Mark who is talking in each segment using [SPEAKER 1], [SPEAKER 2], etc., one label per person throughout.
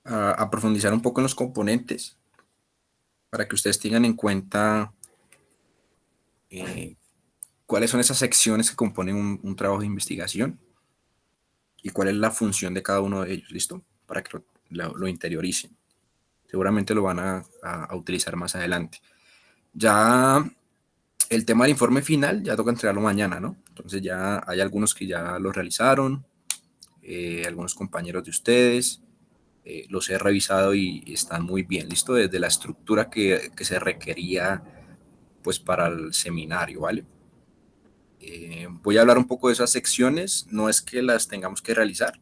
[SPEAKER 1] a profundizar un poco en los componentes para que ustedes tengan en cuenta eh, cuáles son esas secciones que componen un trabajo de investigación y cuál es la función de cada uno de ellos, ¿listo? Para que lo interioricen. Seguramente lo van a utilizar más adelante. Ya el tema del informe final ya toca entregarlo mañana, ¿no? Entonces ya hay algunos que ya lo realizaron, algunos compañeros de ustedes, los he revisado y están muy bien, ¿listo? Desde la estructura que se requería pues para el seminario, ¿vale? Voy a hablar un poco de esas secciones, no es que las tengamos que realizar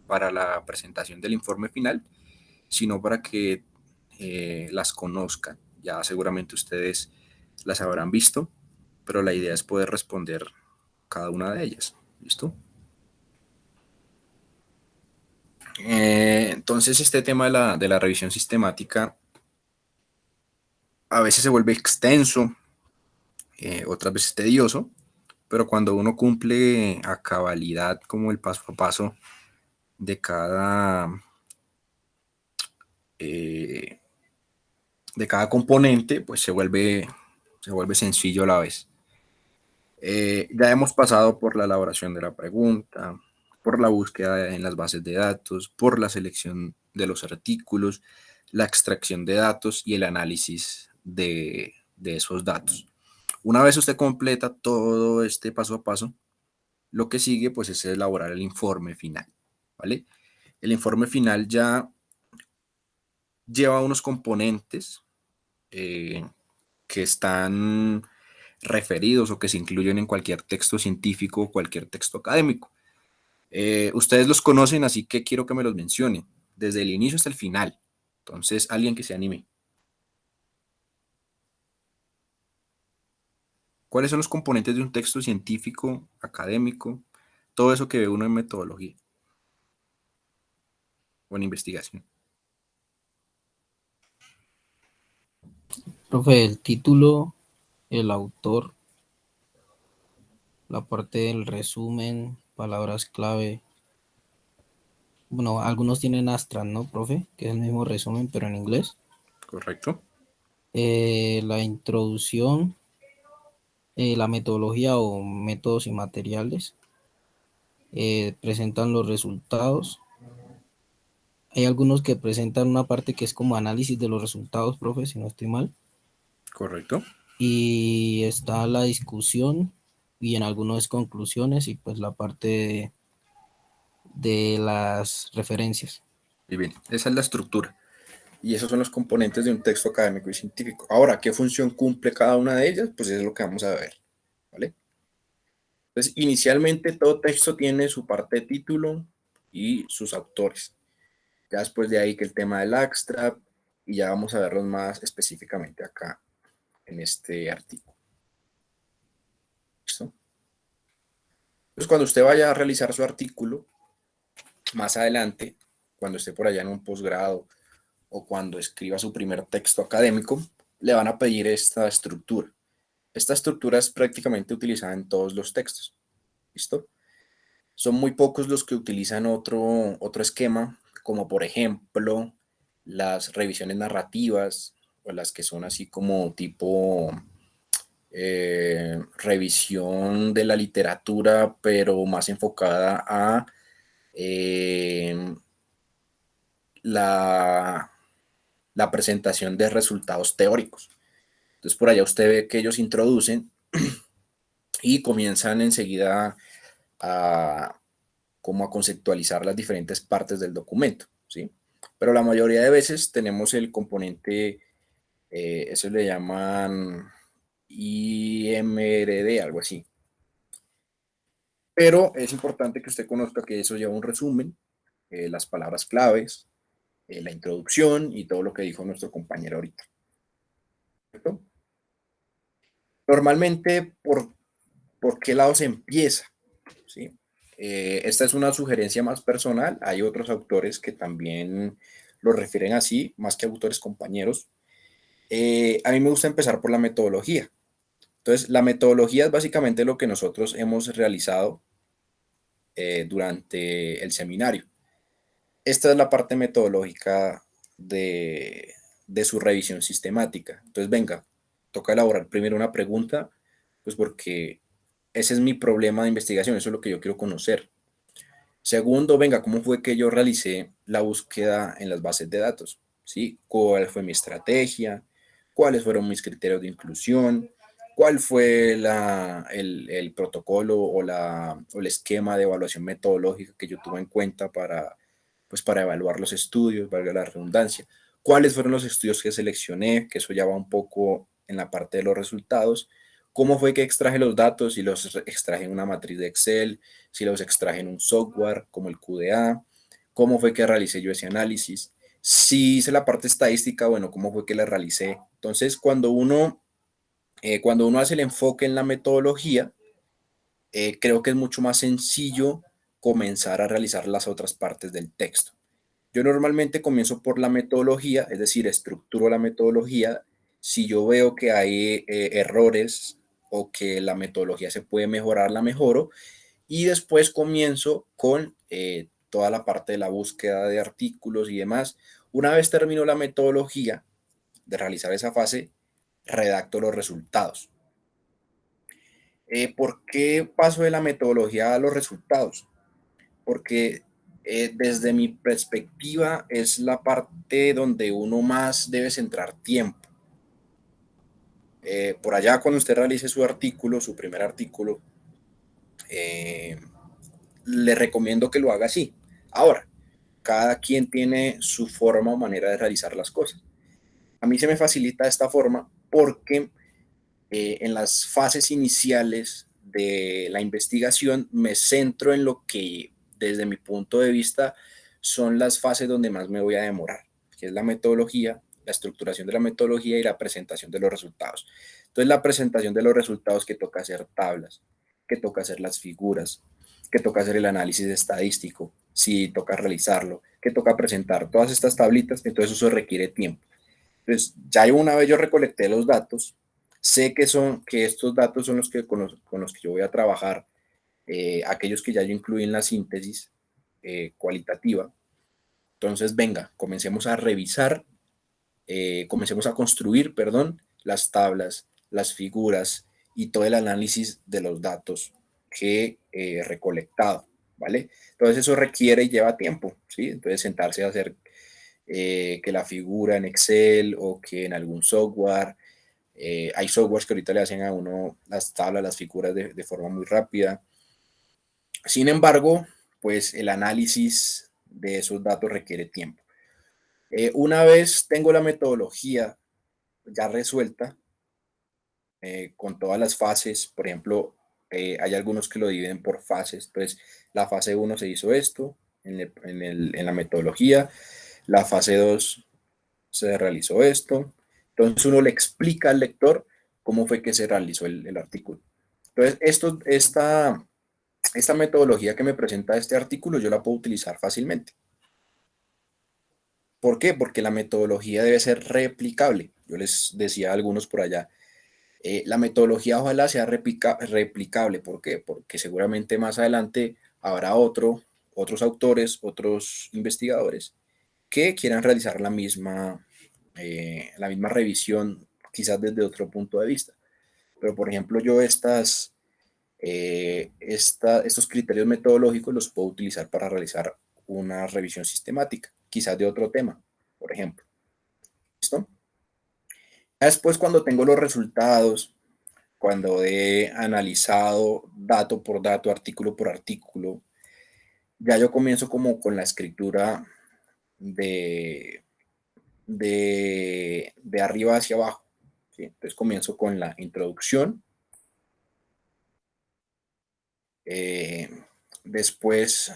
[SPEAKER 1] para la presentación del informe final, sino para que las conozcan. Ya seguramente ustedes las habrán visto, pero la idea es poder responder cada una de ellas. ¿Listo? Entonces, este tema de la revisión sistemática a veces se vuelve extenso, otras veces tedioso, pero cuando uno cumple a cabalidad como el paso a paso de eh, de cada componente, pues se vuelve sencillo a la vez. Ya hemos pasado por la elaboración de la pregunta, por la búsqueda en las bases de datos, por la selección de los artículos, la extracción de datos y el análisis de esos datos. Una vez usted completa todo este paso a paso, lo que sigue pues es elaborar el informe final, ¿vale? El informe final ya lleva unos componentes eh, que están referidos o que se incluyen en cualquier texto científico o cualquier texto académico. Ustedes los conocen, así que quiero que me los mencionen, desde el inicio hasta el final. Entonces, alguien que se anime. ¿Cuáles son los componentes de un texto científico, académico? Todo eso que ve uno en metodología o en investigación.
[SPEAKER 2] Profe, el título, el autor, la parte del resumen, palabras clave. Bueno, algunos tienen Astra, ¿no, profe? Que es el mismo resumen, pero en inglés.
[SPEAKER 1] ¿Correcto?
[SPEAKER 2] La introducción, la metodología o métodos y materiales. Presentan los resultados. Hay algunos que presentan una parte que es como análisis de los resultados, profe, si no estoy mal.
[SPEAKER 1] ¿Correcto?
[SPEAKER 2] Y está la discusión y en algunos conclusiones y pues la parte de las referencias.
[SPEAKER 1] Y bien, esa es la estructura. Y esos son los componentes de un texto académico y científico. Ahora, ¿qué función cumple cada una de ellas? Pues es lo que vamos a ver, ¿vale? Entonces, inicialmente todo texto tiene su parte de título y sus autores. Ya después de ahí que el tema del abstract, y ya vamos a verlos más específicamente acá en este artículo. ¿Listo? Entonces, cuando usted vaya a realizar su artículo, más adelante, cuando esté por allá en un posgrado o cuando escriba su primer texto académico, le van a pedir esta estructura. Esta estructura es prácticamente utilizada en todos los textos. ¿Listo? Son muy pocos los que utilizan otro esquema, como por ejemplo las revisiones narrativas o las que son así como tipo revisión de la literatura, pero más enfocada a eh, la, la presentación de resultados teóricos. Entonces por allá usted ve que ellos introducen y comienzan enseguida a, como a conceptualizar las diferentes partes del documento, ¿sí? Pero la mayoría de veces tenemos el componente, eso le llaman IMRD, algo así. Pero es importante que usted conozca que eso lleva un resumen, las palabras claves, la introducción y todo lo que dijo nuestro compañero ahorita. ¿Cierto? Normalmente, ¿por qué lado se empieza? ¿Sí? Esta es una sugerencia más personal. Hay otros autores que también lo refieren así, más que autores compañeros. A mí me gusta empezar por la metodología. Entonces, la metodología es básicamente lo que nosotros hemos realizado durante el seminario. Esta es la parte metodológica de su revisión sistemática. Entonces, venga, toca elaborar primero una pregunta, pues porque ese es mi problema de investigación, eso es lo que yo quiero conocer. Segundo, venga, ¿cómo fue que yo realicé la búsqueda en las bases de datos? ¿Sí? ¿Cuál fue mi estrategia? ¿Cuáles fueron mis criterios de inclusión? ¿Cuál fue el protocolo o el esquema de evaluación metodológica que yo tuve en cuenta para, pues, para evaluar los estudios, valga la redundancia? ¿Cuáles fueron los estudios que seleccioné? Que eso ya va un poco en la parte de los resultados. ¿Cómo fue que extraje los datos? Y los extraje en una matriz de Excel, si los extraje en un software como el QDA, cómo fue que realicé yo ese análisis, si hice la parte estadística, bueno, cómo fue que la realicé. Entonces, cuando uno hace el enfoque en la metodología, creo que es mucho más sencillo comenzar a realizar las otras partes del texto. Yo normalmente comienzo por la metodología, es decir, estructuro la metodología. Si yo veo que hay errores o que la metodología se puede mejorar, la mejoro y después comienzo con toda la parte de la búsqueda de artículos y demás. Una vez termino la metodología de realizar esa fase, redacto los resultados. ¿Por qué paso de la metodología a los resultados? Porque desde mi perspectiva es la parte donde uno más debe centrar tiempo. Por allá cuando usted realice su artículo, su primer artículo, eh, le recomiendo que lo haga así. Ahora, cada quien tiene su forma o manera de realizar las cosas. A mí se me facilita esta forma porque en las fases iniciales de la investigación me centro en lo que desde mi punto de vista son las fases donde más me voy a demorar, que es la metodología, la estructuración de la metodología y la presentación de los resultados. Entonces la presentación de los resultados que toca hacer tablas, que toca hacer las figuras, que toca hacer el análisis estadístico, si toca realizarlo, que toca presentar todas estas tablitas, entonces eso requiere tiempo. Entonces, ya una vez yo recolecté los datos, sé que estos datos son los que con los que yo voy a trabajar, aquellos que ya yo incluí en la síntesis cualitativa. Entonces, venga, comencemos a revisar, comencemos a construir, perdón, las tablas, las figuras y todo el análisis de los datos que he recolectado, ¿vale? Entonces, eso requiere y lleva tiempo, ¿sí? Entonces, sentarse a hacer que la figura en Excel o que en algún software. Hay softwares que ahorita le hacen a uno las tablas, las figuras de forma muy rápida. Sin embargo, pues el análisis de esos datos requiere tiempo. Una vez tengo la metodología ya resuelta, con todas las fases, por ejemplo, hay algunos que lo dividen por fases. Entonces, la fase 1 se hizo esto en la metodología, la fase 2 se realizó esto. Entonces uno le explica al lector cómo fue que se realizó el artículo. Entonces, esta metodología que me presenta este artículo yo la puedo utilizar fácilmente. ¿Por qué? Porque la metodología debe ser replicable. Yo les decía a algunos por allá, la metodología ojalá sea replicable. ¿Por qué? Porque seguramente más adelante habrá otros autores, otros investigadores que quieran realizar la misma revisión, quizás desde otro punto de vista. Pero, por ejemplo, yo estos criterios metodológicos los puedo utilizar para realizar una revisión sistemática, quizás de otro tema, por ejemplo. ¿Listo? Después, cuando tengo los resultados, cuando he analizado dato por dato, artículo por artículo, ya yo comienzo como con la escritura de, de arriba hacia abajo. ¿Sí? Entonces comienzo con la introducción. Eh, Después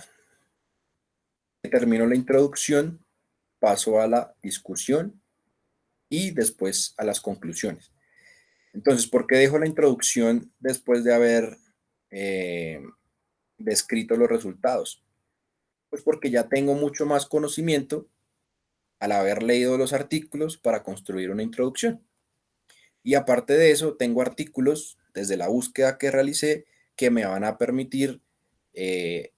[SPEAKER 1] termino la introducción, paso a la discusión y después a las conclusiones. Entonces, ¿por qué dejo la introducción después de haber eh, descrito los resultados? Pues porque ya tengo mucho más conocimiento al haber leído los artículos para construir una introducción. Y aparte de eso, tengo artículos desde la búsqueda que realicé que me van a permitir eh,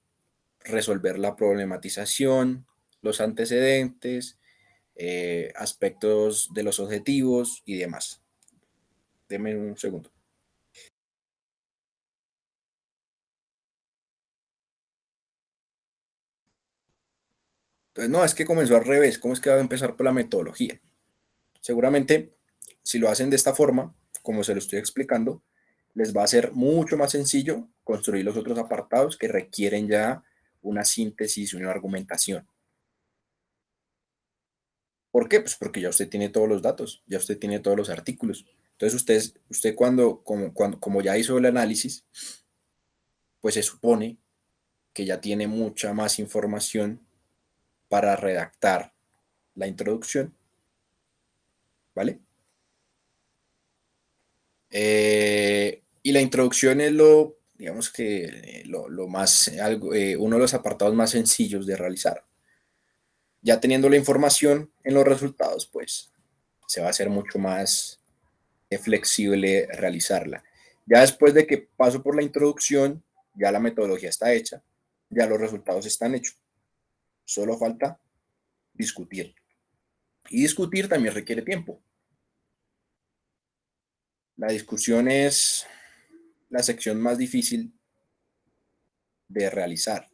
[SPEAKER 1] resolver la problematización, los antecedentes, aspectos de los objetivos y demás. Deme un segundo. Entonces, no, es que comenzó al revés. ¿Cómo es que va a empezar por la metodología? Seguramente, si lo hacen de esta forma, como se lo estoy explicando, les va a ser mucho más sencillo construir los otros apartados que requieren ya una síntesis y una argumentación. ¿Por qué? Pues porque ya usted tiene todos los datos, ya usted tiene todos los artículos. Entonces usted como ya hizo el análisis, pues se supone que ya tiene mucha más información para redactar la introducción, ¿vale? Y la introducción es digamos que lo más, uno de los apartados más sencillos de realizar. Ya teniendo la información en los resultados, pues se va a hacer mucho más flexible realizarla. Ya después de que paso por la introducción, ya la metodología está hecha, ya los resultados están hechos. Solo falta discutir. Y discutir también requiere tiempo. La discusión es la sección más difícil de realizar,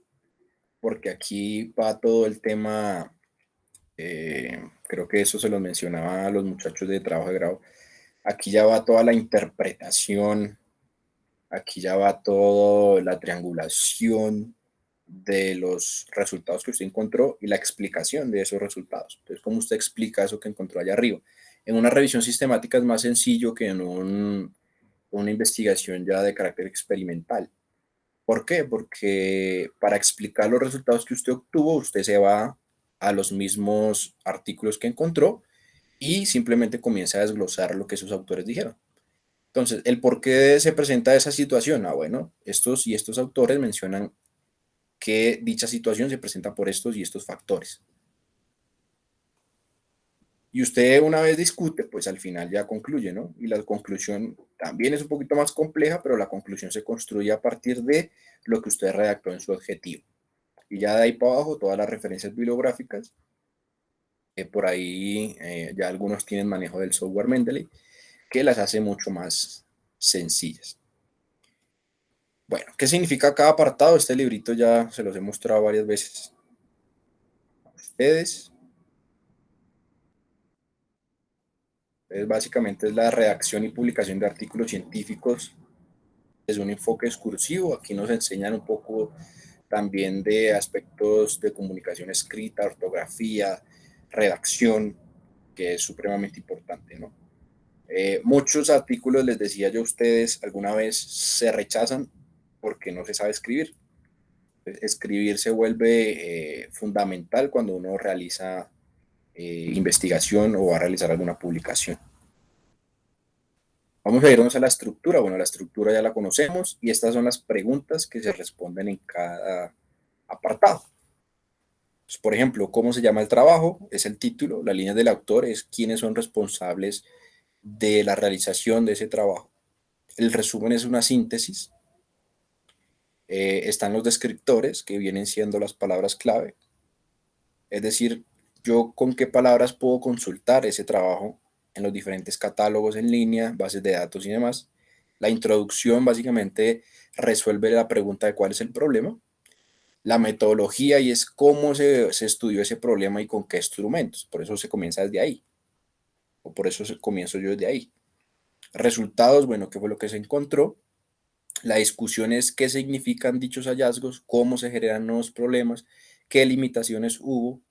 [SPEAKER 1] porque aquí va todo el tema, creo que eso se lo mencionaba a los muchachos de trabajo de grado, aquí ya va toda la interpretación, aquí ya va toda la triangulación de los resultados que usted encontró y la explicación de esos resultados. Entonces, ¿cómo usted explica eso que encontró allá arriba? En una revisión sistemática es más sencillo que en una investigación ya de carácter experimental. ¿Por qué? Porque para explicar los resultados que usted obtuvo, usted se va a los mismos artículos que encontró y simplemente comienza a desglosar lo que esos autores dijeron. Entonces, ¿el por qué se presenta esa situación? Bueno, estos y estos autores mencionan que dicha situación se presenta por estos y estos factores. Y usted una vez discute, pues al final ya concluye, ¿no? Y la conclusión también es un poquito más compleja, pero la conclusión se construye a partir de lo que usted redactó en su objetivo. Y ya de ahí para abajo, todas las referencias bibliográficas, por ahí ya algunos tienen manejo del software Mendeley, que las hace mucho más sencillas. Bueno, ¿qué significa cada apartado? Este librito ya se los he mostrado varias veces a ustedes. Básicamente es la redacción y publicación de artículos científicos desde un enfoque discursivo. Aquí nos enseñan un poco también de aspectos de comunicación escrita, ortografía, redacción, que es supremamente importante, ¿no? Muchos artículos, les decía yo a ustedes, alguna vez se rechazan porque no se sabe escribir. Escribir se vuelve fundamental cuando uno realiza investigación o va a realizar alguna publicación. Vamos a irnos a la estructura. Bueno, la estructura ya la conocemos y estas son las preguntas que se responden en cada apartado. Pues, por ejemplo, ¿cómo se llama el trabajo? Es el título. La línea del autor es quiénes son responsables de la realización de ese trabajo. El resumen es una síntesis. Están los descriptores, que vienen siendo las palabras clave. Es decir, yo con qué palabras puedo consultar ese trabajo en los diferentes catálogos en línea, bases de datos y demás. La introducción básicamente resuelve la pregunta de cuál es el problema. La metodología y es cómo se estudió ese problema y con qué instrumentos. Por eso se comienza desde ahí. O por eso comienzo yo desde ahí. Resultados, bueno, ¿qué fue lo que se encontró? La discusión es qué significan dichos hallazgos, cómo se generan nuevos problemas, qué limitaciones hubo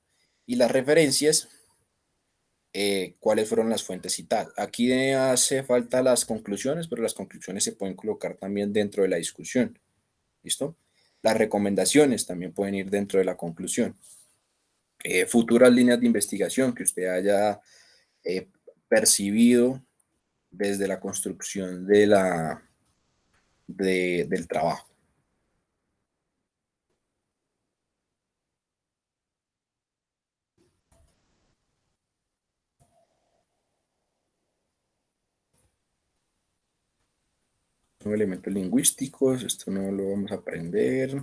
[SPEAKER 1] y las referencias, cuáles fueron las fuentes citadas. Aquí hace falta las conclusiones, pero las conclusiones se pueden colocar también dentro de la discusión. ¿Listo? Las recomendaciones también pueden ir dentro de la conclusión. Futuras líneas de investigación que usted haya eh, percibido desde la construcción del trabajo. Son elementos lingüísticos, esto no lo vamos a aprender.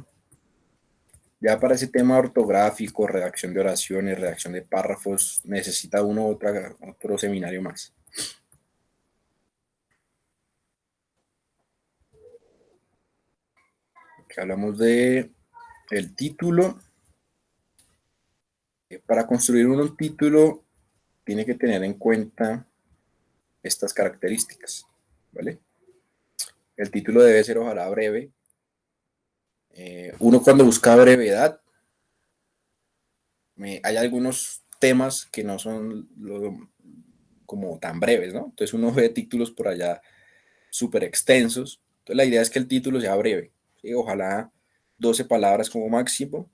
[SPEAKER 1] Ya para ese tema ortográfico, redacción de oraciones, redacción de párrafos, necesita uno otro seminario más. Aquí hablamos de el título. Para construir un título tiene que tener en cuenta estas características, ¿vale? El título debe ser ojalá breve. Uno cuando busca brevedad, hay algunos temas que no son como tan breves, ¿no? Entonces uno ve títulos por allá súper extensos. Entonces la idea es que el título sea breve, ¿sí? Ojalá 12 palabras como máximo,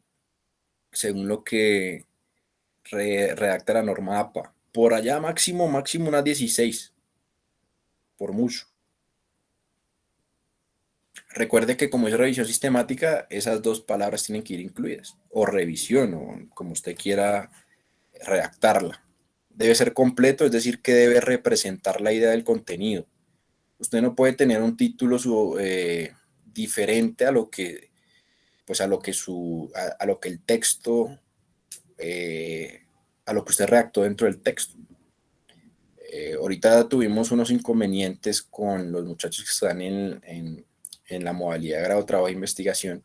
[SPEAKER 1] según lo que redacta la norma APA. Por allá máximo unas 16, por mucho. Recuerde que como es revisión sistemática, esas dos palabras tienen que ir incluidas, o revisión, o como usted quiera redactarla. Debe ser completo, es decir, que debe representar la idea del contenido. Usted no puede tener un título diferente a lo que, pues a lo que el texto, eh, a lo que usted redactó dentro del texto. Ahorita tuvimos unos inconvenientes con los muchachos que están en la modalidad de grado, trabajo e investigación,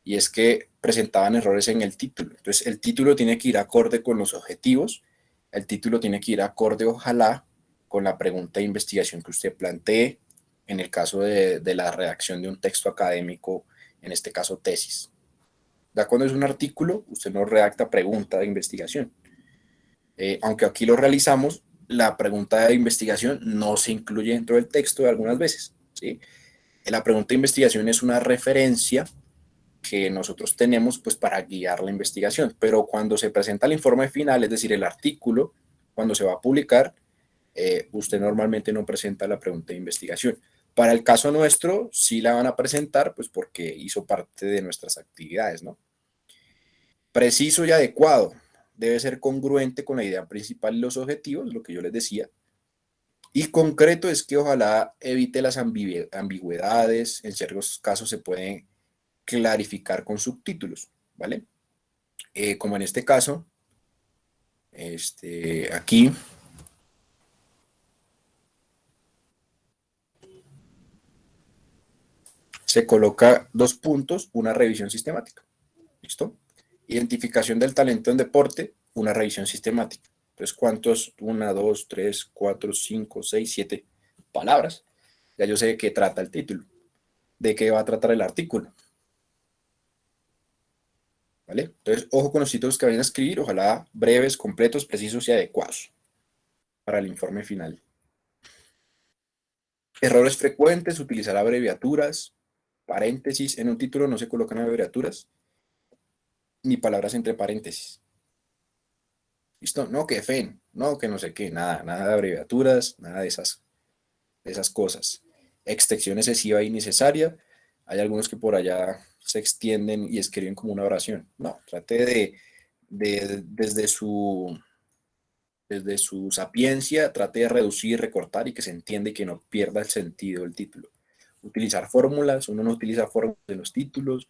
[SPEAKER 1] y es que presentaban errores en el título. Entonces, el título tiene que ir acorde con los objetivos, el título tiene que ir acorde, ojalá, con la pregunta de investigación que usted plantee, en el caso de la redacción de un texto académico, en este caso tesis. Ya cuando es un artículo, usted no redacta pregunta de investigación. Aunque aquí lo realizamos, la pregunta de investigación no se incluye dentro del texto algunas veces, ¿sí? La pregunta de investigación es una referencia que nosotros tenemos pues para guiar la investigación, pero cuando se presenta el informe final, es decir, el artículo, cuando se va a publicar, usted normalmente no presenta la pregunta de investigación. Para el caso nuestro, sí la van a presentar, pues porque hizo parte de nuestras actividades, ¿no? Preciso y adecuado. Debe ser congruente con la idea principal y los objetivos, lo que yo les decía. Y concreto es que ojalá evite las ambigüedades. En ciertos casos se puede clarificar con subtítulos, ¿vale? Como en este caso, aquí se coloca 2 puntos, una revisión sistemática. ¿Listo? Identificación del talento en deporte, una revisión sistemática. Entonces, ¿cuántos? 1, 2, 3, 4, 5, 6, 7 palabras. Ya yo sé de qué trata el título, de qué va a tratar el artículo. ¿Vale? Entonces, ojo con los títulos que vayan a escribir, ojalá breves, completos, precisos y adecuados para el informe final. Errores frecuentes, utilizar abreviaturas, paréntesis. En un título no se colocan abreviaturas ni palabras entre paréntesis. ¿Listo? No, que FEN, no, que no sé qué, nada de abreviaturas, nada de esas cosas. Extensión excesiva e innecesaria. Hay algunos que por allá se extienden y escriben como una oración. No, trate de desde su sapiencia, trate de reducir, recortar y que se entienda y que no pierda el sentido del título. Utilizar fórmulas, uno no utiliza fórmulas de los títulos,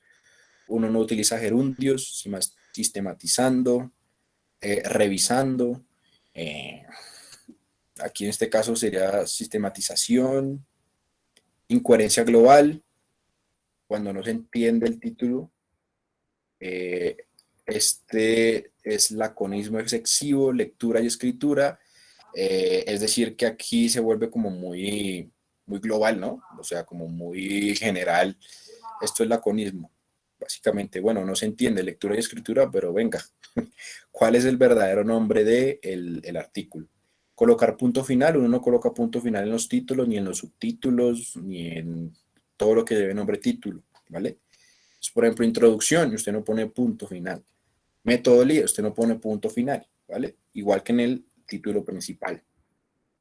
[SPEAKER 1] uno no utiliza gerundios, sino más sistematizando, revisando. eh, Aquí en este caso sería sistematización, incoherencia global, cuando no se entiende el título. Eh, este es laconismo excesivo, lectura y escritura. Es decir, que aquí se vuelve como muy global, ¿no? O sea, como muy general. Esto es laconismo. Básicamente, bueno, no se entiende lectura y escritura, pero venga, ¿cuál es el verdadero nombre del artículo? Colocar punto final, uno no coloca punto final en los títulos, ni en los subtítulos, ni en todo lo que lleve nombre título, ¿vale? Entonces, por ejemplo, introducción, usted no pone punto final. Metodología, usted no pone punto final, ¿vale? Igual que en el título principal.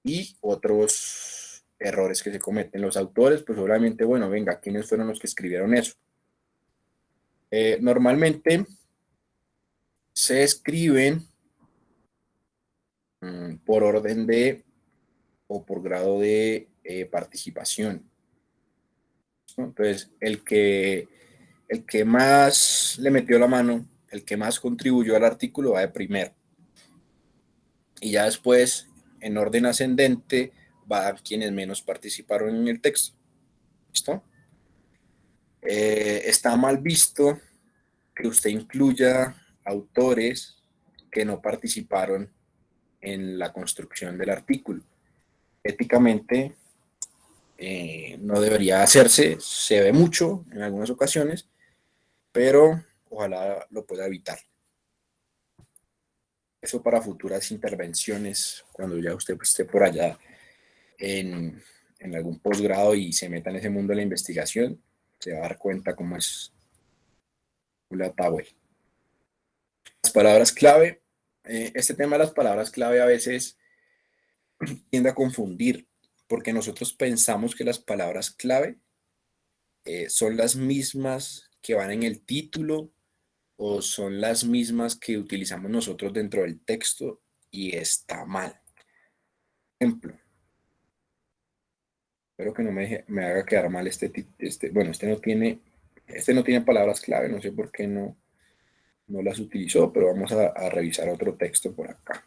[SPEAKER 1] Y otros errores que se cometen. Los autores, pues obviamente, bueno, venga, ¿quiénes fueron los que escribieron eso? Normalmente se escriben por orden de o por grado de participación, ¿no? Entonces, el que más le metió la mano, el que más contribuyó al artículo va de primero. Y ya después, en orden ascendente, van quienes menos participaron en el texto. ¿Listo? Está mal visto que usted incluya autores que no participaron en la construcción del artículo. Éticamente, no debería hacerse, se ve mucho en algunas ocasiones, pero ojalá lo pueda evitar. Eso para futuras intervenciones, cuando ya usted esté por allá en algún posgrado y se meta en ese mundo de la investigación, se va a dar cuenta cómo es la tabla. Las palabras clave, este tema de las palabras clave a veces tiende a confundir, porque nosotros pensamos que las palabras clave son las mismas que van en el título o son las mismas que utilizamos nosotros dentro del texto, y está mal. Ejemplo, espero que no me haga quedar mal bueno, este no tiene palabras clave, no sé por qué no las utilizó, pero vamos a revisar otro texto por acá.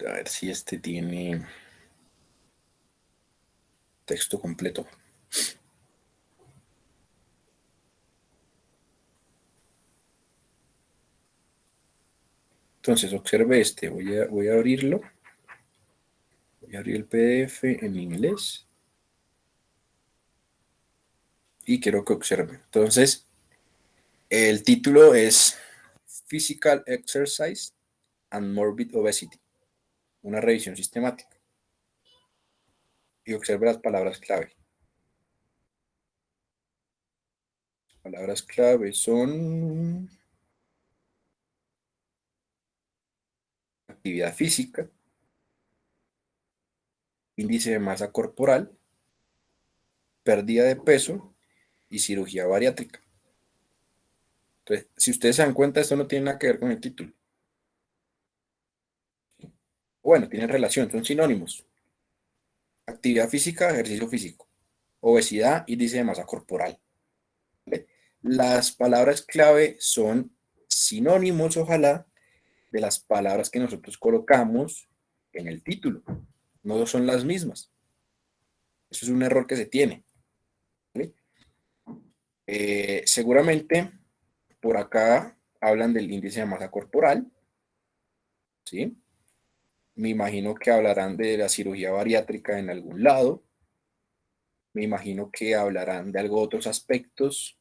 [SPEAKER 1] A ver si este tiene texto completo. Entonces, observe este. Voy a abrirlo. Voy a abrir el PDF en inglés. Y quiero que observe. Entonces, el título es Physical Exercise and Morbid Obesity. Una revisión sistemática. Y observe las palabras clave. Las palabras clave son actividad física, índice de masa corporal, pérdida de peso y cirugía bariátrica. Entonces, si ustedes se dan cuenta, esto no tiene nada que ver con el título. Bueno, tienen relación, son sinónimos. Actividad física, ejercicio físico. Obesidad, índice de masa corporal. ¿Vale? Las palabras clave son sinónimos, ojalá, de las palabras que nosotros colocamos en el título. No son las mismas. Eso es un error que se tiene. ¿Vale? Seguramente por acá hablan del índice de masa corporal, ¿sí? Me imagino que hablarán de la cirugía bariátrica en algún lado. Me imagino que hablarán de algo otros aspectos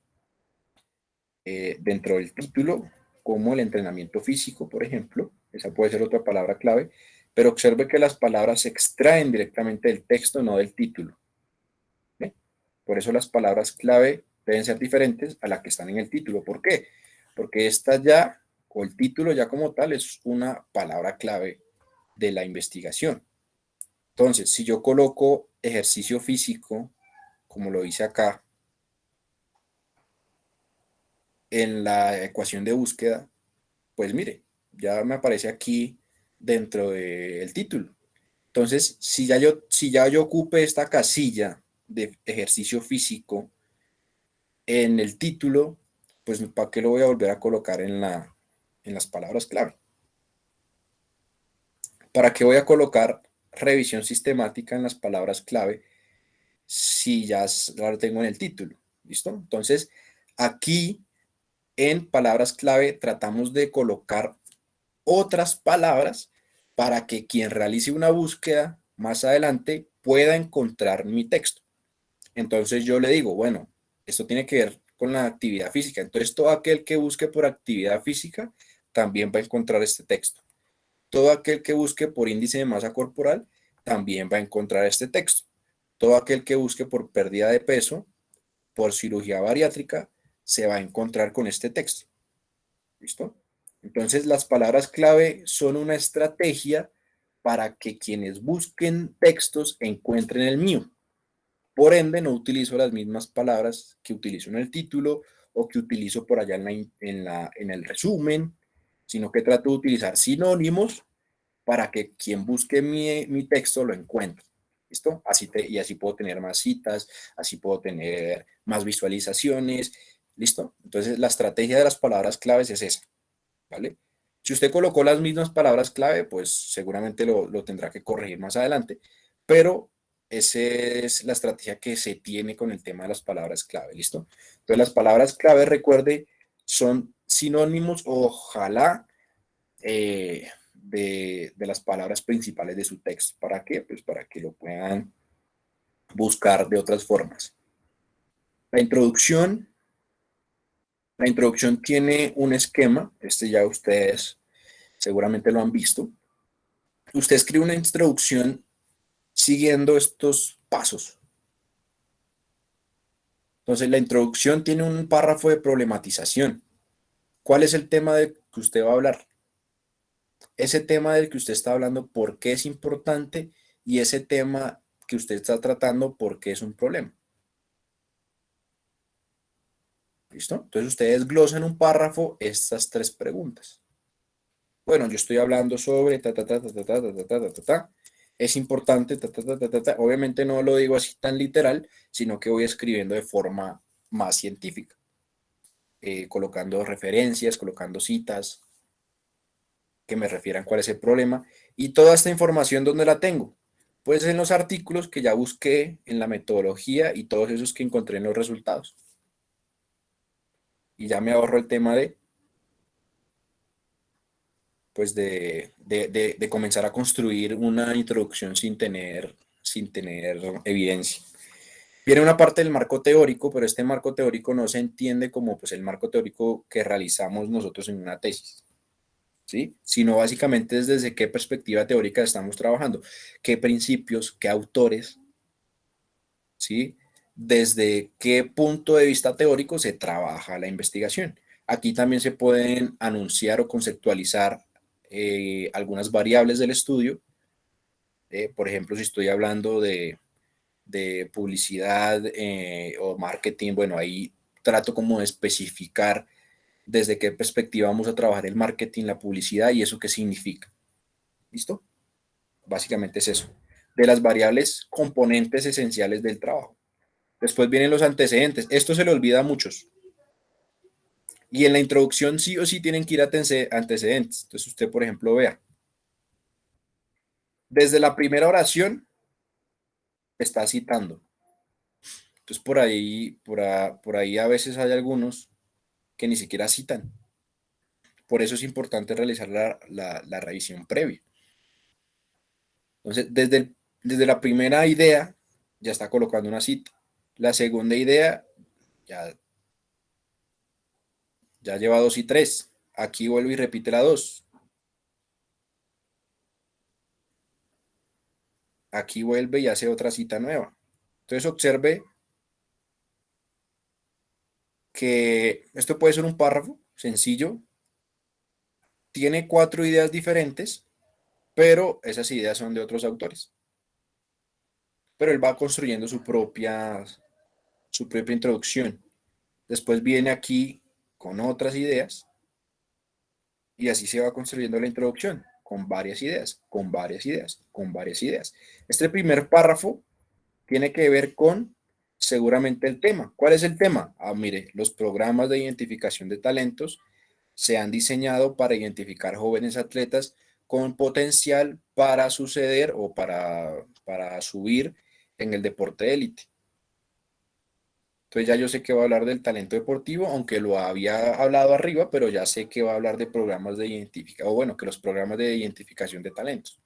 [SPEAKER 1] dentro del título, como el entrenamiento físico, por ejemplo. Esa puede ser otra palabra clave. Pero observe que las palabras se extraen directamente del texto, no del título. ¿Sí? Por eso las palabras clave deben ser diferentes a las que están en el título. ¿Por qué? Porque esta ya, o el título ya como tal, es una palabra clave de la investigación. Entonces, si yo coloco ejercicio físico, como lo hice acá, en la ecuación de búsqueda, pues mire, ya me aparece aquí dentro del título. Entonces, si ya yo ocupe esta casilla de ejercicio físico en el título, pues ¿para qué lo voy a volver a colocar en las palabras clave? ¿Para qué voy a colocar revisión sistemática en las palabras clave si ya lo tengo en el título? ¿Listo? Entonces, aquí en palabras clave tratamos de colocar otras palabras para que quien realice una búsqueda más adelante pueda encontrar mi texto. Entonces yo le digo, bueno, esto tiene que ver con la actividad física. Entonces todo aquel que busque por actividad física también va a encontrar este texto. Todo aquel que busque por índice de masa corporal también va a encontrar este texto. Todo aquel que busque por pérdida de peso, por cirugía bariátrica, se va a encontrar con este texto. ¿Listo? Entonces, las palabras clave son una estrategia para que quienes busquen textos encuentren el mío. Por ende, no utilizo las mismas palabras que utilizo en el título o que utilizo por allá en el resumen, sino que trato de utilizar sinónimos para que quien busque mi texto lo encuentre. ¿Listo? Y así puedo tener más citas, así puedo tener más visualizaciones. ¿Listo? Entonces, la estrategia de las palabras claves es esa. ¿Vale? Si usted colocó las mismas palabras clave, pues seguramente lo tendrá que corregir más adelante, pero esa es la estrategia que se tiene con el tema de las palabras clave, ¿listo? Entonces las palabras clave, recuerde, son sinónimos, ojalá, de las palabras principales de su texto. ¿Para qué? Pues para que lo puedan buscar de otras formas. La introducción tiene un esquema, este ya ustedes seguramente lo han visto. Usted escribe una introducción siguiendo estos pasos. Entonces, la introducción tiene un párrafo de problematización. ¿Cuál es el tema del que usted va a hablar? Ese tema del que usted está hablando, ¿por qué es importante? Y ese tema que usted está tratando, ¿por qué es un problema? ¿Listo? Entonces, usted desglosa en un párrafo estas tres preguntas. Bueno, yo estoy hablando sobre es importante, obviamente no lo digo así tan literal, sino que voy escribiendo de forma más científica, colocando referencias, colocando citas que me refieran cuál es el problema, y toda esta información, ¿dónde la tengo? Pues en los artículos que ya busqué, en la metodología y todos esos que encontré en los resultados. Y ya me ahorro el tema de pues de comenzar a construir una introducción sin tener evidencia. Viene una parte del marco teórico, pero este marco teórico no se entiende como pues, el marco teórico que realizamos nosotros en una tesis, ¿sí? Sino básicamente es desde qué perspectiva teórica estamos trabajando, qué principios, qué autores, ¿sí? Desde qué punto de vista teórico se trabaja la investigación. Aquí también se pueden anunciar o conceptualizar algunas variables del estudio. Por ejemplo, si estoy hablando de publicidad o marketing, bueno, ahí trato como de especificar desde qué perspectiva vamos a trabajar el marketing, la publicidad y eso qué significa. ¿Listo? Básicamente es eso. De las variables componentes esenciales del trabajo. Después vienen los antecedentes. Esto se le olvida a muchos. Y en la introducción sí o sí tienen que ir a antecedentes. Entonces usted, por ejemplo, vea. Desde la primera oración está citando. Entonces por ahí a veces hay algunos que ni siquiera citan. Por eso es importante realizar la revisión previa. Entonces, desde la primera idea ya está colocando una cita. La segunda idea ya lleva 2 y 3. Aquí vuelve y repite la 2. Aquí vuelve y hace otra cita nueva. Entonces observe que esto puede ser un párrafo sencillo. Tiene 4 ideas diferentes, pero esas ideas son de otros autores. Pero él va construyendo su propia introducción. Después viene aquí con otras ideas y así se va construyendo la introducción, con varias ideas, con varias ideas, con varias ideas. Este primer párrafo tiene que ver con seguramente el tema. ¿Cuál es el tema? Mire, los programas de identificación de talentos se han diseñado para identificar jóvenes atletas con potencial para suceder o para subir en el deporte de élite. Entonces ya yo sé que va a hablar del talento deportivo, aunque lo había hablado arriba, pero ya sé que va a hablar de programas de identificación, o bueno, que los programas de identificación de talentos,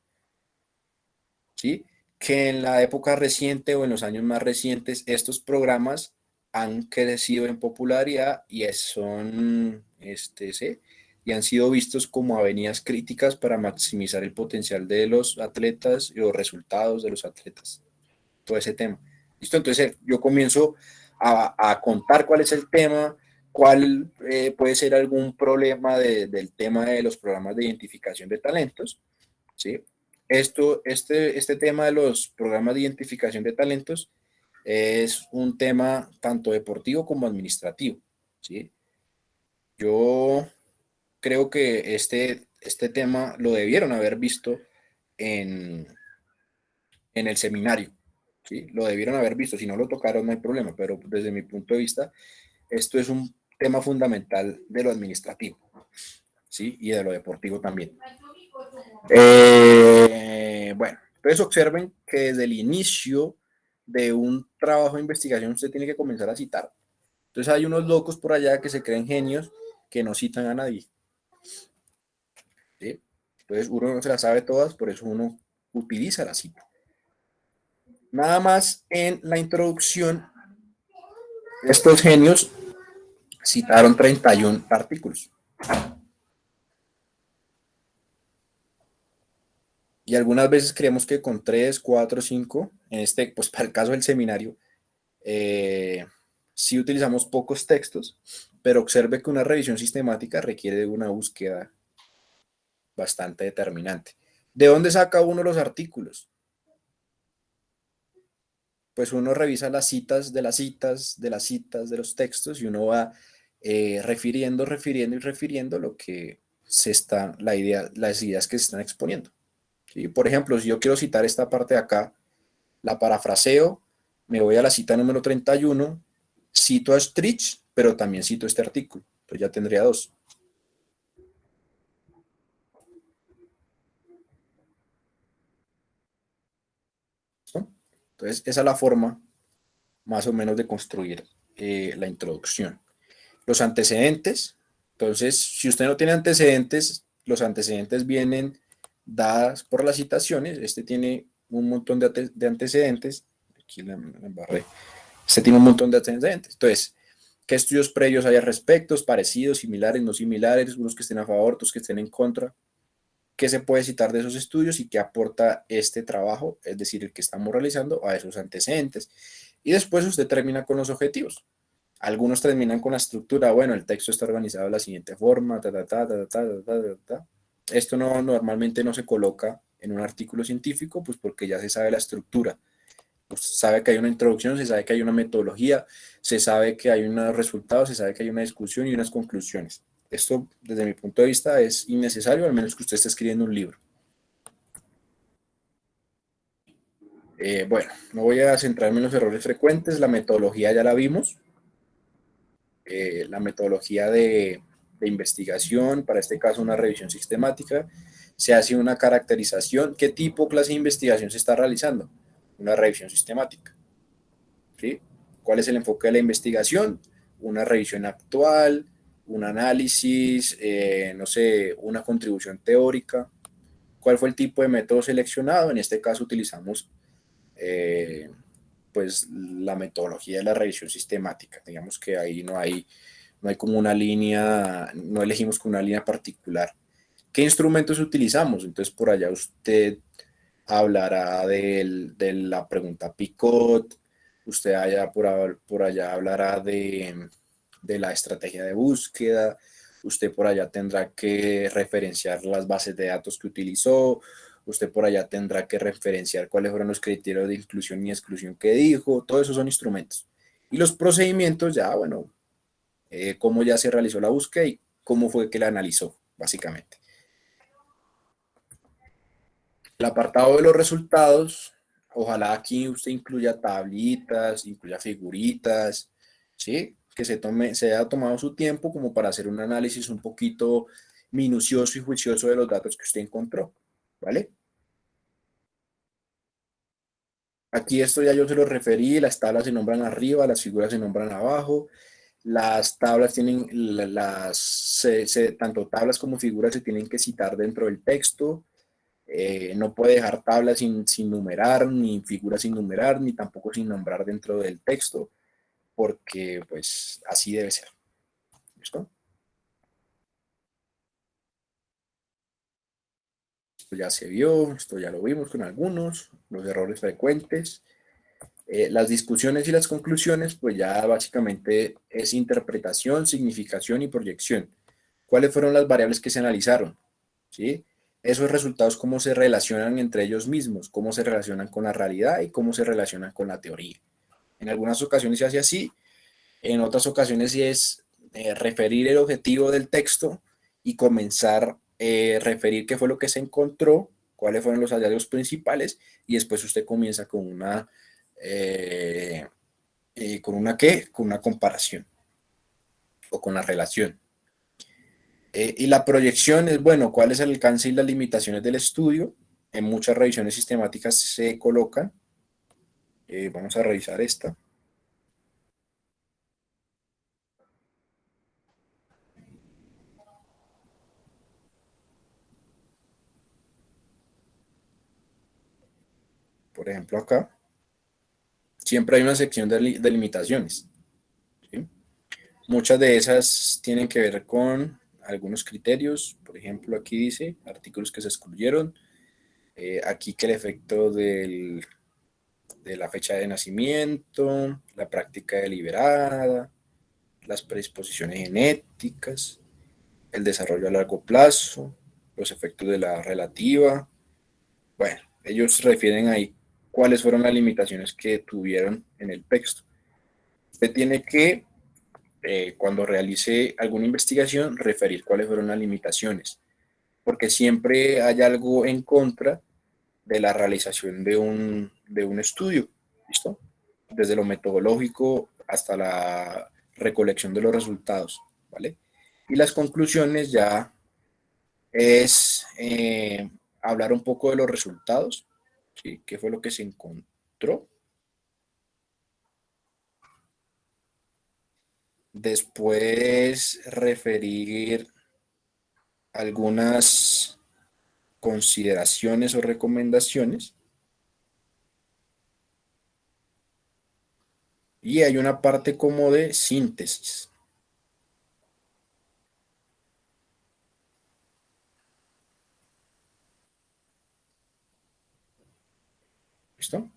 [SPEAKER 1] ¿sí? Que en la época reciente o en los años más recientes, estos programas han crecido en popularidad y ¿sí? Y han sido vistos como avenidas críticas para maximizar el potencial de los atletas y los resultados de los atletas. Todo ese tema. ¿Listo? Entonces yo comienzo a contar cuál es el tema, ¿Cuál puede ser algún problema del tema de los programas de identificación de talentos? ¿Sí? Este tema de los programas de identificación de talentos es un tema tanto deportivo como administrativo, ¿sí? Yo creo que este tema lo debieron haber visto en, en el seminario, ¿sí? Lo debieron haber visto, si no lo tocaron no hay problema, pero desde mi punto de vista, esto es un tema fundamental de lo administrativo, ¿sí? Y de lo deportivo también. Bueno, entonces observen que desde el inicio de un trabajo de investigación usted tiene que comenzar a citar. Entonces hay unos locos por allá que se creen genios que no citan a nadie, ¿sí? Entonces uno no se las sabe todas, por eso uno utiliza la cita. Nada más en la introducción, estos genios citaron 31 artículos. Y algunas veces creemos que con 3, 4, 5, pues para el caso del seminario, sí utilizamos pocos textos, pero observe que una revisión sistemática requiere de una búsqueda bastante determinante. ¿De dónde saca uno los artículos? Pues uno revisa las citas de las citas, de las citas, de los textos y uno va refiriendo y refiriendo lo que las ideas que se están exponiendo. ¿Sí? Por ejemplo, si yo quiero citar esta parte de acá, la parafraseo, me voy a la cita número 31, cito a Strich, pero también cito este artículo. Entonces ya tendría dos. ¿No? Entonces esa es la forma más o menos de construir la introducción. Los antecedentes. Entonces, si usted no tiene antecedentes, los antecedentes vienen dadas por las citaciones. Este tiene un montón de antecedentes. Aquí la embarré. Este tiene un montón de antecedentes. Entonces, ¿qué estudios previos hay al respecto? Parecidos, similares, no similares, unos que estén a favor, otros que estén en contra. ¿Qué se puede citar de esos estudios y qué aporta este trabajo, es decir, el que estamos realizando, a esos antecedentes? Y después usted termina con los objetivos. Algunos terminan con la estructura, bueno, el texto está organizado de la siguiente forma, ta, ta, ta, ta, ta, ta, ta, ta, ta. Esto normalmente no se coloca en un artículo científico, pues porque ya se sabe la estructura. Pues sabe que hay una introducción, se sabe que hay una metodología, se sabe que hay unos resultados, se sabe que hay una discusión y unas conclusiones. Esto, desde mi punto de vista, es innecesario, al menos que usted esté escribiendo un libro. Bueno, no voy a centrarme en los errores frecuentes, la metodología ya la vimos. La metodología de investigación, para este caso una revisión sistemática, se hace una caracterización, qué tipo, clase de investigación se está realizando, una revisión sistemática. ¿Sí? ¿Cuál es el enfoque de la investigación? Una revisión actual, un análisis, no sé, una contribución teórica. ¿Cuál fue el tipo de método seleccionado? En este caso utilizamos pues la metodología de la revisión sistemática. Digamos que ahí no hay como una línea, no elegimos con una línea particular. ¿Qué instrumentos utilizamos? Entonces por allá usted hablará de la pregunta Picot, usted allá por allá hablará de la estrategia de búsqueda, usted por allá tendrá que referenciar las bases de datos que utilizó, usted por allá tendrá que referenciar cuáles fueron los criterios de inclusión y exclusión que dijo, todo eso son instrumentos. Y los procedimientos ya, bueno, cómo ya se realizó la búsqueda y cómo fue que la analizó, básicamente. El apartado de los resultados, ojalá aquí usted incluya tablitas, incluya figuritas, ¿sí? Que se haya tomado su tiempo como para hacer un análisis un poquito minucioso y juicioso de los datos que usted encontró, ¿vale? Aquí esto ya yo se lo referí, las tablas se nombran arriba, las figuras se nombran abajo, las tablas tienen, tanto tablas como figuras se tienen que citar dentro del texto. No puede dejar tablas sin numerar, ni figuras sin numerar, ni tampoco sin nombrar dentro del texto, porque pues así debe ser. ¿Listo? Esto ya se vio, esto ya lo vimos con algunos, los errores frecuentes. Las discusiones y las conclusiones, pues ya básicamente es interpretación, significación y proyección. ¿Cuáles fueron las variables que se analizaron? ¿Sí? Esos resultados, cómo se relacionan entre ellos mismos, cómo se relacionan con la realidad y cómo se relacionan con la teoría. En algunas ocasiones se hace así, en otras ocasiones sí es referir el objetivo del texto y comenzar a referir qué fue lo que se encontró, cuáles fueron los hallazgos principales, y después usted comienza con una comparación o con la relación. Y la proyección es, bueno, cuál es el alcance y las limitaciones del estudio. En muchas revisiones sistemáticas se colocan. Vamos a revisar esta. Por ejemplo, acá. Siempre hay una sección de limitaciones. ¿Sí? Muchas de esas tienen que ver con algunos criterios. Por ejemplo, aquí dice artículos que se excluyeron. Aquí que el efecto de la fecha de nacimiento, la práctica deliberada, las predisposiciones genéticas, el desarrollo a largo plazo, los efectos de la relativa. Bueno, ellos refieren ahí cuáles fueron las limitaciones que tuvieron en el texto. Usted tiene que, cuando realice alguna investigación, referir cuáles fueron las limitaciones, porque siempre hay algo en contra de la realización de un estudio, ¿listo? Desde lo metodológico hasta la recolección de los resultados, ¿vale? Y las conclusiones ya es hablar un poco de los resultados, ¿sí? ¿Qué fue lo que se encontró? Después referir algunas consideraciones o recomendaciones. Y hay una parte como de síntesis. ¿Listo?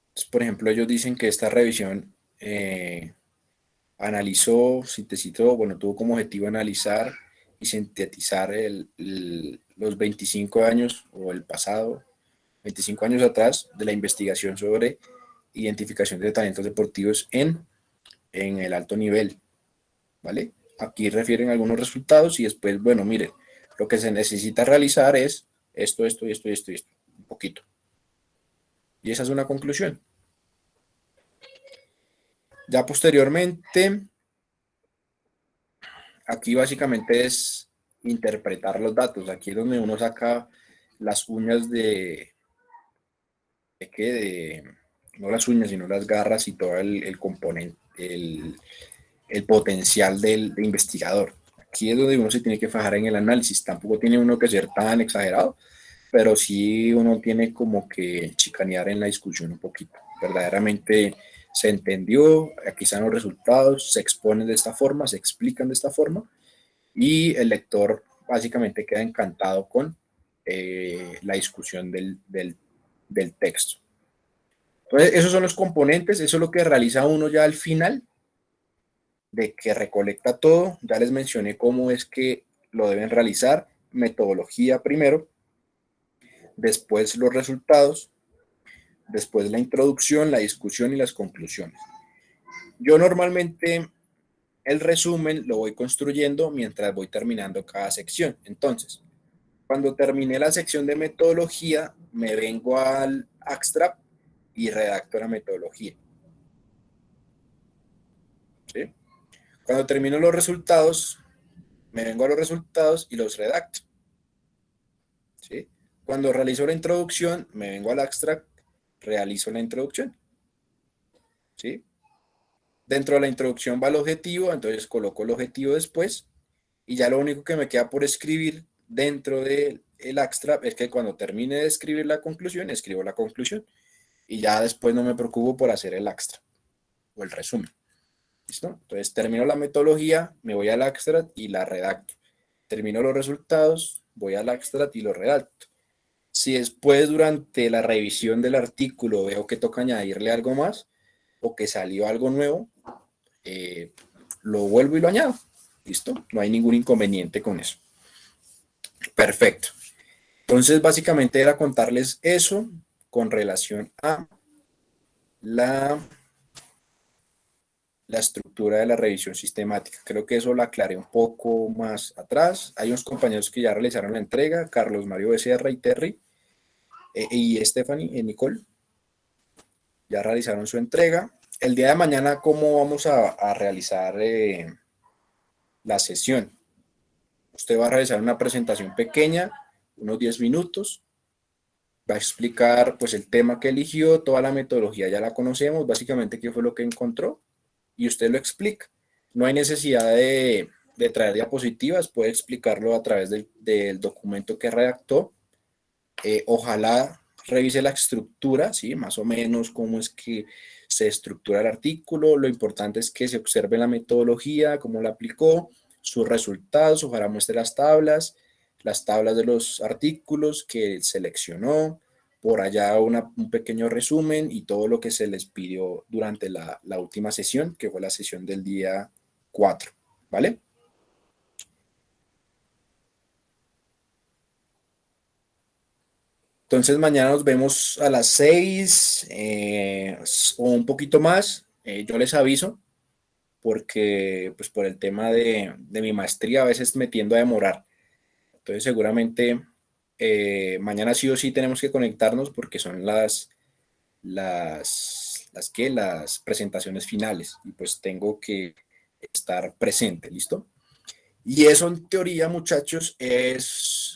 [SPEAKER 1] Entonces, por ejemplo, ellos dicen que esta revisión analizó, sintetizó, bueno, tuvo como objetivo analizar y sintetizar los 25 años o el pasado, 25 años atrás de la investigación sobre identificación de talentos deportivos en el alto nivel, ¿vale? Aquí refieren algunos resultados y después, bueno, miren, lo que se necesita realizar es esto, esto y esto y esto y esto, un poquito. Y esa es una conclusión. Ya posteriormente, aquí básicamente es interpretar los datos. Aquí es donde uno saca las uñas de qué, no las uñas, sino las garras y todo el componente, el potencial de investigador. Aquí es donde uno se tiene que fijar en el análisis. Tampoco tiene uno que ser tan exagerado, pero sí uno tiene como que chicanear en la discusión un poquito. Verdaderamente se entendió, aquí están los resultados, se exponen de esta forma, se explican de esta forma, y el lector básicamente queda encantado con la discusión del texto. Entonces, esos son los componentes, eso es lo que realiza uno ya al final de que recolecta todo. Ya les mencioné cómo es que lo deben realizar, metodología primero, después los resultados, después la introducción, la discusión y las conclusiones. Yo normalmente el resumen lo voy construyendo mientras voy terminando cada sección. Entonces, cuando terminé la sección de metodología, me vengo al abstract y redacto la metodología. ¿Sí? Cuando termino los resultados, me vengo a los resultados y los redacto. ¿Sí? Cuando realizo la introducción, me vengo al abstract, realizo la introducción. ¿Sí? Dentro de la introducción va el objetivo, entonces coloco el objetivo después y ya lo único que me queda por escribir dentro del abstract es que cuando termine de escribir la conclusión, escribo la conclusión y ya después no me preocupo por hacer el abstract o el resumen. ¿Listo? Entonces termino la metodología, me voy al abstract y la redacto. Termino los resultados, voy al abstract y lo redacto. Si después durante la revisión del artículo veo que toca añadirle algo más o que salió algo nuevo, lo vuelvo y lo añado. ¿Listo? No hay ningún inconveniente con eso. Perfecto. Entonces, básicamente era contarles eso con relación a la estructura de la revisión sistemática. Creo que eso lo aclaré un poco más atrás. Hay unos compañeros que ya realizaron la entrega, Carlos Mario Becerra y Terry, y Stephanie, Nicole, ya realizaron su entrega. El día de mañana, ¿cómo vamos a realizar la sesión? Usted va a realizar una presentación pequeña, unos 10 minutos, va a explicar pues el tema que eligió, toda la metodología ya la conocemos, básicamente qué fue lo que encontró, y usted lo explica. No hay necesidad de traer diapositivas, puede explicarlo a través del documento que redactó. Ojalá revise la estructura, ¿sí? Más o menos cómo es que se estructura el artículo. Lo importante es que se observe la metodología, cómo la aplicó, sus resultados, ojalá muestre las tablas de los artículos que seleccionó, por allá un pequeño resumen y todo lo que se les pidió durante la última sesión, que fue la sesión del día 4, ¿vale? Entonces mañana nos vemos a las 6 o un poquito más. Yo les aviso porque pues por el tema de mi maestría a veces me tiendo a demorar. Entonces seguramente mañana sí o sí tenemos que conectarnos porque son las presentaciones finales y pues tengo que estar presente, ¿listo? Y eso en teoría, muchachos, es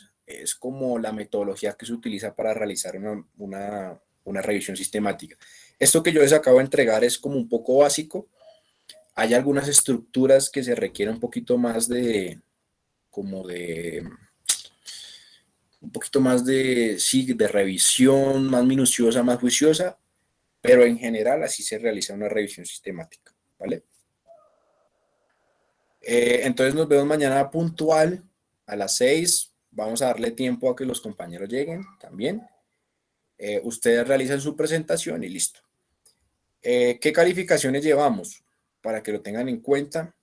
[SPEAKER 1] como la metodología que se utiliza para realizar una revisión sistemática. Esto que yo les acabo de entregar es como un poco básico. Hay algunas estructuras que se requieren un poquito más un poquito más sí, de revisión, más minuciosa, más juiciosa, pero en general así se realiza una revisión sistemática, ¿vale? Entonces nos vemos mañana puntual a las 6. Vamos a darle tiempo a que los compañeros lleguen también. Ustedes realizan su presentación y listo. ¿Qué calificaciones llevamos? Para que lo tengan en cuenta.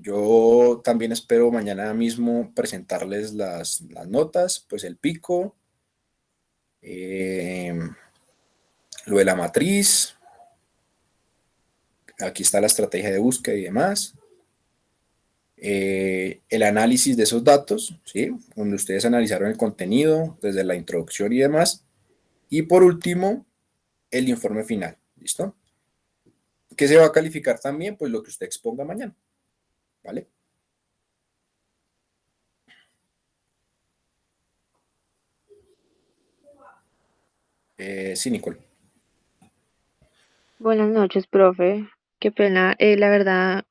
[SPEAKER 1] Yo también espero mañana mismo presentarles las notas, pues el pico, lo de la matriz. Aquí está la estrategia de búsqueda y demás. El análisis de esos datos, ¿sí? Donde ustedes analizaron el contenido desde la introducción y demás. Y por último, el informe final, ¿listo? ¿Qué se va a calificar también? Pues lo que usted exponga mañana, ¿vale? Sí, Nicole.
[SPEAKER 3] Buenas noches, profe. Qué pena. La verdad,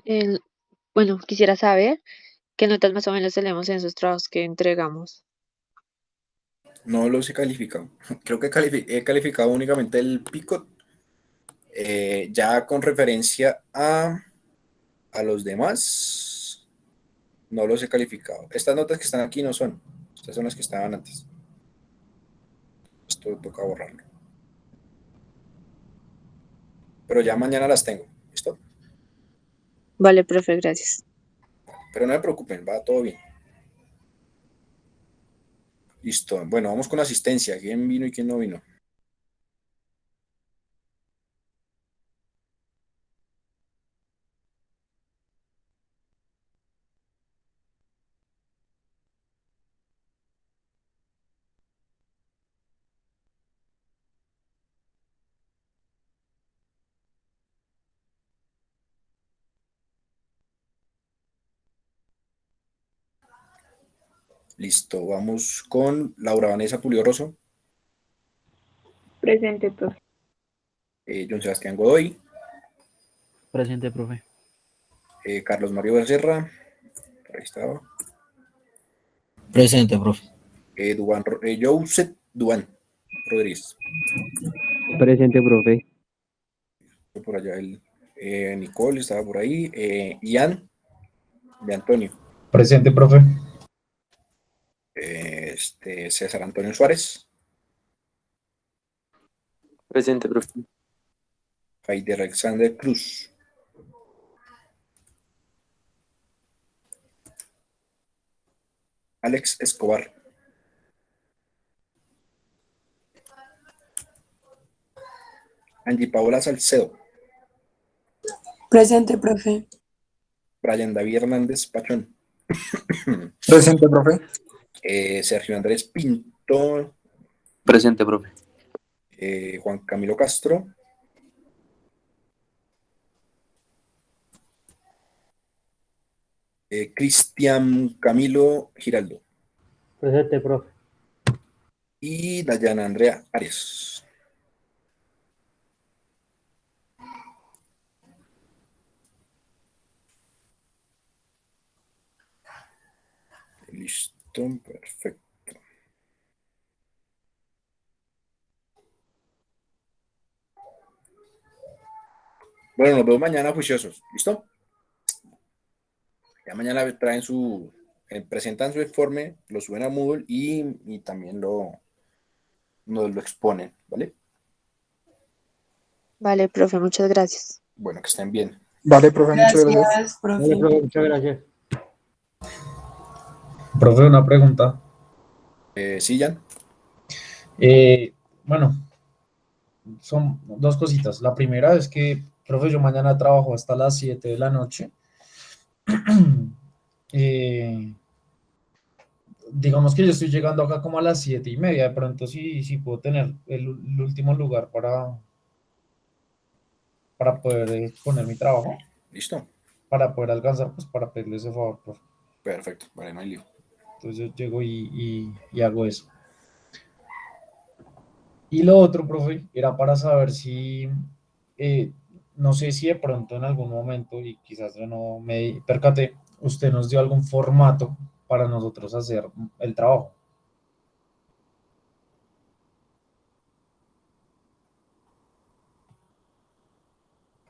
[SPEAKER 3] el- bueno, quisiera saber qué notas más o menos tenemos en esos trabajos que entregamos.
[SPEAKER 1] No los he calificado. Creo que he calificado únicamente el pico, ya con referencia a los demás, no los he calificado. Estas notas que están aquí no son. Estas son las que estaban antes. Esto toca borrarlo. Pero ya mañana las tengo. ¿Listo?
[SPEAKER 3] Vale, profe, gracias.
[SPEAKER 1] Pero no se preocupen, va todo bien. Listo. Bueno, vamos con asistencia. ¿Quién vino y quién no vino? Listo. Vamos con Laura Vanessa Pulido Rosso,
[SPEAKER 4] Presente, profe.
[SPEAKER 1] John Sebastián Godoy,
[SPEAKER 5] Presente, profe.
[SPEAKER 1] Carlos Mario Becerra, por ahí estaba,
[SPEAKER 2] Presente, profe.
[SPEAKER 1] Joseph Duan Rodríguez,
[SPEAKER 5] Presente, profe.
[SPEAKER 1] por allá Nicole estaba por ahí, Ian de Antonio,
[SPEAKER 6] Presente, profe.
[SPEAKER 1] César Antonio Suárez.
[SPEAKER 4] Presente, profe.
[SPEAKER 1] Jaide Alexander Cruz. Alex Escobar. Angie Paola Salcedo.
[SPEAKER 6] Presente, profe.
[SPEAKER 1] Brian David Hernández Pachón.
[SPEAKER 7] Presente, profe.
[SPEAKER 1] Sergio Andrés Pinto.
[SPEAKER 4] Presente, profe.
[SPEAKER 1] Juan Camilo Castro. Cristian Camilo Giraldo.
[SPEAKER 5] Presente, profe.
[SPEAKER 1] Y Dayana Andrea Arias. Listo, perfecto. Bueno, nos vemos mañana juiciosos. ¿Listo? Ya mañana traen presentan su informe, lo suben a Moodle y también nos lo exponen, ¿vale?
[SPEAKER 3] Vale, profe, muchas gracias.
[SPEAKER 1] Bueno, que estén bien.
[SPEAKER 7] Vale, profe, muchas gracias.
[SPEAKER 6] Gracias,
[SPEAKER 5] Vale,
[SPEAKER 6] profe.
[SPEAKER 5] profe, muchas gracias.
[SPEAKER 8] Profe, una pregunta.
[SPEAKER 1] ¿Sí, Jan?
[SPEAKER 8] Bueno, son dos cositas. La primera es que, profe, yo mañana trabajo hasta las 7 de la noche. Eh, digamos que yo estoy llegando acá como a las 7:30. De pronto sí puedo tener el último lugar para poder exponer mi trabajo,
[SPEAKER 1] ¿Listo?
[SPEAKER 8] para poder alcanzar, pues para pedirle ese favor, profe.
[SPEAKER 1] Perfecto, vale, no hay lío.
[SPEAKER 8] Entonces yo llego y hago eso. Y lo otro, profe, era para saber si, eh, no sé si de pronto en algún momento, y quizás yo no me percaté, usted nos dio algún formato para nosotros hacer el trabajo.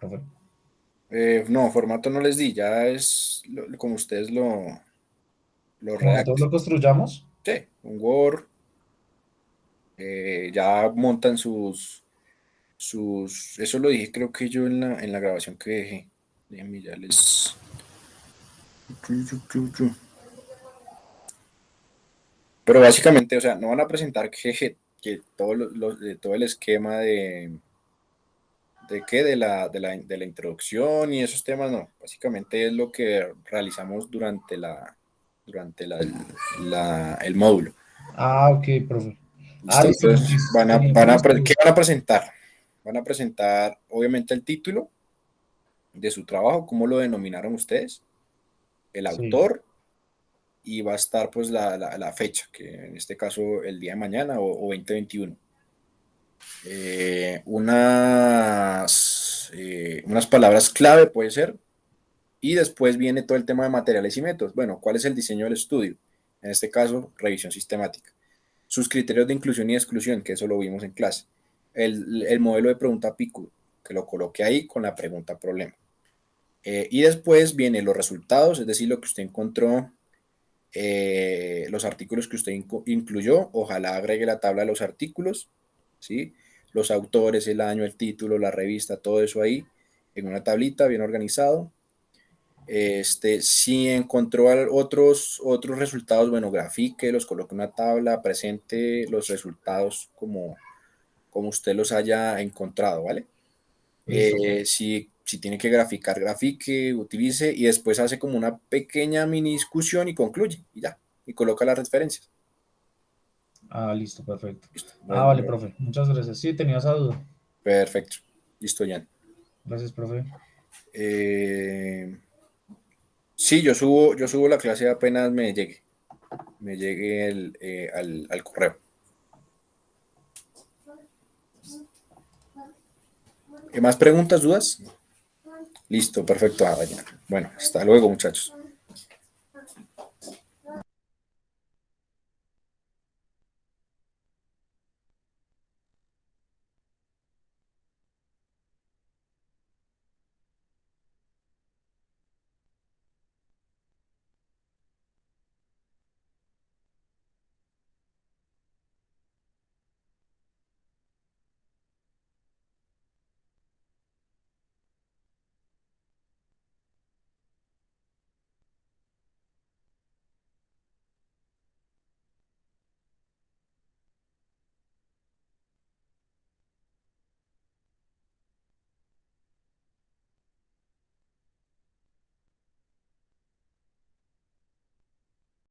[SPEAKER 8] Profe.
[SPEAKER 1] No, formato no les di, ya es como ustedes lo
[SPEAKER 8] Como nosotros
[SPEAKER 1] redacten.
[SPEAKER 8] lo construyamos.
[SPEAKER 1] Sí, un Word. Ya montan eso lo dije creo que yo en la grabación que dejé. Déjenme ya les... Pero básicamente, o sea, no van a presentar que todo el esquema de la introducción y esos temas, no. Básicamente es lo que realizamos durante el módulo.
[SPEAKER 8] Ah, ok, profe.
[SPEAKER 1] ¿Listo?
[SPEAKER 8] Listo.
[SPEAKER 1] Entonces, ¿qué van a presentar? Van a presentar, obviamente, el título de su trabajo, cómo lo denominaron ustedes, el
[SPEAKER 8] Sí.
[SPEAKER 1] autor, y va a estar pues la fecha, que en este caso el día de mañana o 2021. Unas palabras clave puede ser, y después viene todo el tema de materiales y métodos. Bueno, ¿cuál es el diseño del estudio? En este caso, revisión sistemática. Sus criterios de inclusión y exclusión, que eso lo vimos en clase. El modelo de pregunta PICU, que lo coloqué ahí con la pregunta problema. Y después vienen los resultados, es decir, lo que usted encontró, los artículos que usted incluyó, ojalá agregue la tabla de los artículos, ¿sí? Los autores, el año, el título, la revista, todo eso ahí, en una tablita bien organizado. Si encontró otros resultados, bueno, grafique, los coloque en una tabla, presente los resultados como usted los haya encontrado, ¿vale? Si tiene que graficar, grafique, utilice y después hace como una pequeña mini discusión y concluye y ya, y coloca las referencias.
[SPEAKER 8] Ah, listo, perfecto.
[SPEAKER 1] Listo.
[SPEAKER 8] Vale, profe. Muchas gracias. Sí, tenía esa duda.
[SPEAKER 1] Perfecto. Listo, Jan.
[SPEAKER 8] Gracias, profe.
[SPEAKER 1] Sí, yo subo la clase apenas me llegue al correo. ¿Qué más preguntas, dudas? Listo, perfecto. Bueno, hasta luego, muchachos.